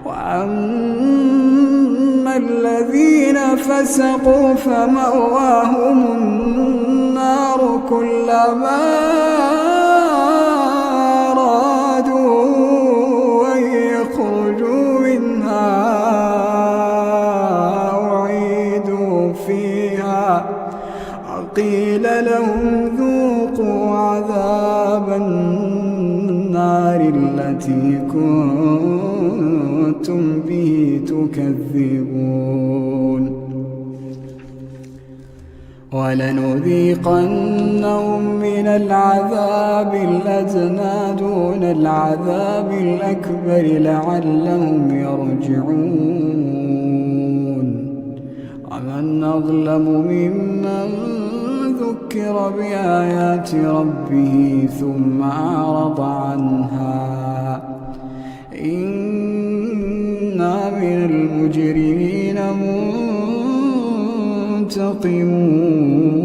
وأما الذين فسقوا فمأواهم النار كلما أرادوا أن يخرجوا منها أعيدوا فيها وقيل لهم ذوقوا عذاب النار التي كنتم به تكذبون ولنذيقنهم من العذاب الأدنى دون العذاب الأكبر لعلهم يرجعون ومن أظلم ممن ذكر بآيات ربه ثم أعرض عنها إنا من المجرمين منتقمون